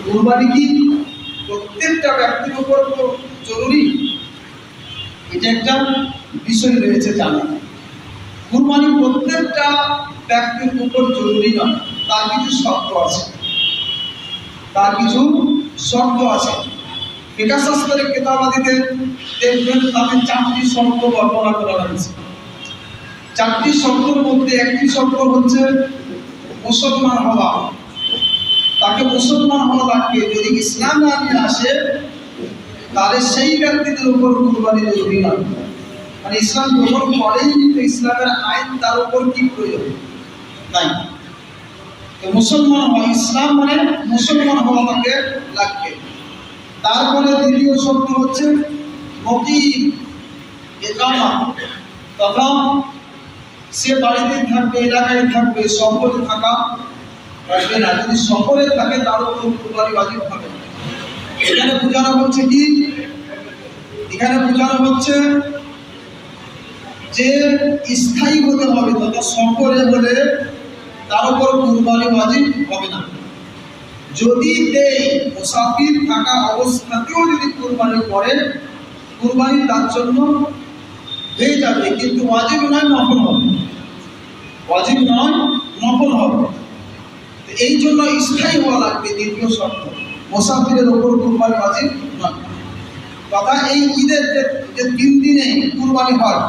কুরবানি কি প্রত্যেকটা ব্যক্তির উপর তো জরুরি? এটা একটা বিষয় রয়েছে জানা। কুরবানি প্রত্যেকটা ব্যক্তির উপর জরুরি নয়, তার কিছু শর্ত আছে। ফিকহ শাস্ত্রের কিতাবাদিতে দেখবেন তাদের 4টি শর্ত বর্ণনা করা হয়েছে। 4টি শর্তের মধ্যে একটি শর্ত হচ্ছে মুসলমান হওয়া। তাকে মুসলমান হওয়া লাগবে। যদি ইসলাম না নিয়ে আসে তাহলে সেই ব্যক্তিদের উপর কুরবানি জরুরি নয়। মানে ইসলাম গ্রহণ করেই কিন্তু ইসলামের আইন তার উপর কি প্রয়োগ নাই। তো মুসলমান হওয়া, ইসলাম মানে মুসলমান হওয়া তাকে লাগবে। তারপরে দ্বিতীয় শর্ত হচ্ছে মুকিম ইকামা, তথা সে বাড়িতে থাকবে, এলাকায় থাকবে, সফরে থাকা রাখবে না। যদি সফরে থাকে তার উপর কুরবানি ওয়াজিব হবে। এখানে বোঝানো হচ্ছে কি? এখানে বোঝানো হচ্ছে যে স্থায়ী হতে হবে, তথা সফরে হলে তার উপর কুরবানি ওয়াজিব হবে না। যদি মুসাফির থাকা অবস্থাতেও যদি কুরবানি করে, কুরবানি তার জন্য হয়ে যাবে, কিন্তু ওয়াজিব নয়, নফল হবে। ওয়াজিব নয়, নফল হবে। এই জন্য স্থায়ী হওয়া লাগবে। দ্বিতীয় শর্ত, মুসাফিরের উপর কুরবানি ওয়াজিব নয়। তথা এই ঈদের যে 3 দিনে কুরবানি হয়,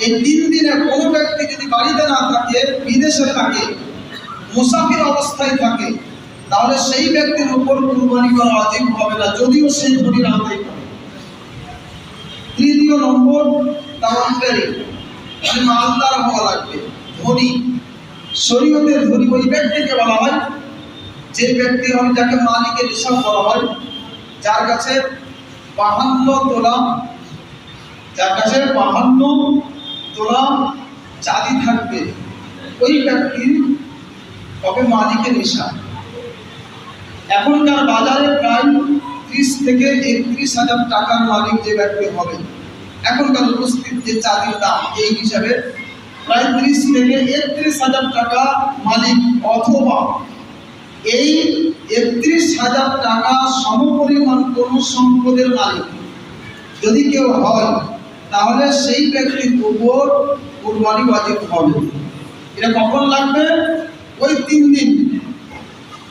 এই 3 দিনে কোনো ব্যক্তি যদি বাড়িতে না থাকে, বিদেশে থাকে, মুসাফির অবস্থায় থাকে, তাহলে সেই ব্যক্তির উপর কুরবানি করা ওয়াজিব হবে না, যদিও সেই ধনীর আওতায় পড়ে। তৃতীয় নম্বর, তাওয়াক্কুলি, মানে মালদার হওয়া লাগবে, ধনী। শরীয়তের ধনী ওই ব্যক্তিকে বলা হয় যে ব্যক্তি হয় যাকে মালিকের হিসাব বলা হয়, যার কাছে 52 তোলা, যার কাছে 52 তোলা চাঁদি থাকবে, ওই ব্যক্তির তবে মালিকের হিসাব। এখনকার বাজারে প্রায় 30 থেকে 31 হাজার টাকার মালিক যে ব্যক্তি হবে, এখনকার উপস্থিত যে চাঁদির দাম, এই হিসাবে প্রায় 30 থেকে 31 হাজার টাকা মালিক, অথবা এই 31 হাজার টাকা সমপরিমাণ কোন সম্পদের মালিক যদি কেউ হয়, তাহলে সেই ব্যক্তির উপর কুরবানি ওয়াজিব হবে। এটা কখন লাগবে? ওই 3 দিন,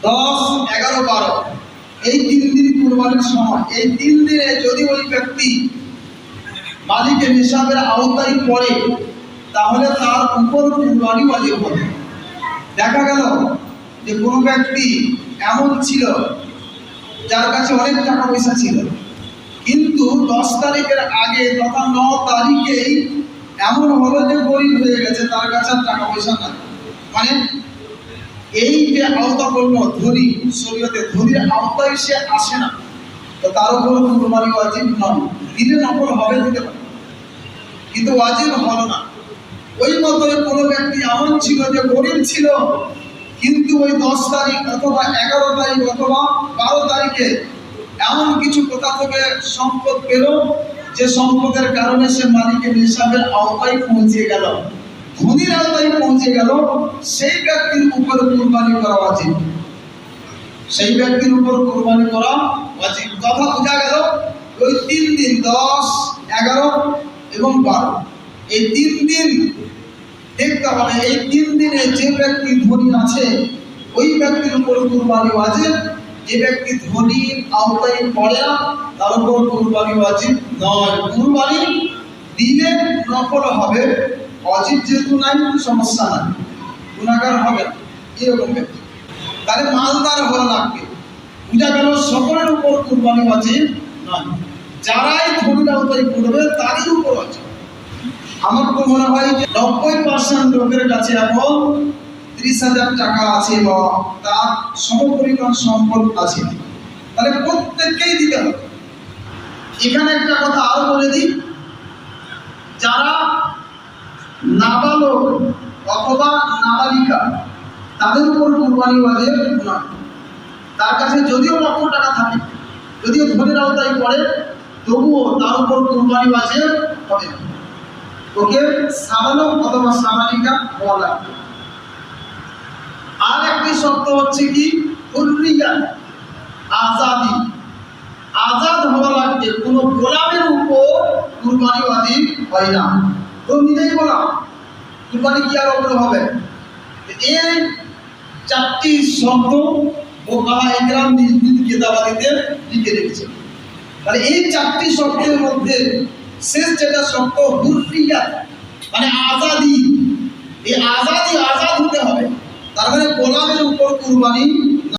10, 11, 12, এই 3 দিন কুরবানির সময়। এই 3 দিনে যদি ওই ব্যক্তি মালিকের হিসাবের আওতায় পড়ে, তাহলে তার উপর কুরবানি ওয়াজিব হবে। দেখা গেল যে কোনো ব্যক্তি এমন ছিল যার কাছে অনেক টাকা পয়সা ছিল, কিন্তু 10 তারিখের আগে তথা 9 তারিখেই এমন হলো যে গরিব হয়ে গেছে, তার কাছে আর টাকা পয়সা নাই। মানে এই যে আওতাপূর্ণ ধনী, শরীয়তে ধনীর আওতায় সে আসে না, তো তার উপর কুরবানি ওয়াজিব নয়। দিলে নফল হবে, দিতে পারে, কিন্তু ওয়াজিব হলো না। ওই মতোই কোনো ব্যক্তি এমন ছিল যে গরিব ছিল, কিন্তু ওই 10 তারিখ অথবা 11 তারিখ অথবা 12 তারিখে এমন কিছু কোথা থেকে সম্পদ পেল, যে সম্পদের কারণে সে মালিকের হিসাবের আওতায় পৌঁছে গেল, ধনীর আওতায় পৌঁছে গেল, সেই ব্যক্তির উপর কুরবানি করা উচিত। সেই ব্যক্তির উপর কুরবানি করা উচিত। কথা বোঝা গেল? ওই 3 দিন, 10, 11 এবং 12, এই 3 দিন দেখতে হবে। এই 3 দিনে যে ব্যক্তি ধনী আছে, ওই ব্যক্তির উপর কুরবানি ওয়াজিব। যে ব্যক্তি ধনীর আওতায় পড়ে না, তার উপর কুরবানি ওয়াজিব নয়। কুরবানি দিলে নফল হবে, ওয়াজিব যেহেতু নাই, সমস্যা নাই, গুনাহগার হবে না এরকম ব্যক্তি। তাহলে মালদার হওয়া লাগবে। বুঝা গেল? সকলের উপর কুরবানি ওয়াজিব নয়, যারাই ধনীর আওতায় পড়বে তারই উপর ওয়াজিব। আমার তো মনে হয় যে 90% লোকের কাছে এখন 30,000 টাকা আছে বা তার সমপরিমাণ সম্পদ আছে, তাহলে প্রত্যেককেই দিতে হবে। এখানে একটা কথা আরো বলে দিই, যারা নাবালক অথবা নাবালিকা, তাদের উপর কুরবানি ওয়াজিব নয়। তার কাছে যদিও লক্ষ টাকা থাকে, যদিও ধনীর আওতায় পড়ে, তবুও তার উপর কুরবানি ওয়াজিব হবে না। ওকে সাবালক অথবা সাবালিকা বলা লাগবে। আর একটি শর্ত হচ্ছে কি, হুররিয়া, গোলামের উপর কুরবানি ওয়াজিব হয় না। তো নিজেই গোলাম, কুরবানি কি আর অগ্র হবে? এই চারটি শব্দ ফুকাহা ইকরাম নিজ নিজ কিতাবাদিতে লিখে রেখেছেন। তাহলে এই চারটি শব্দের মধ্যে শেষ যেটা শব্দ হুররিয়াত, মানে আজাদি, এই আজাদ হতে হবে। তার মানে গোলামের উপর কুরবানি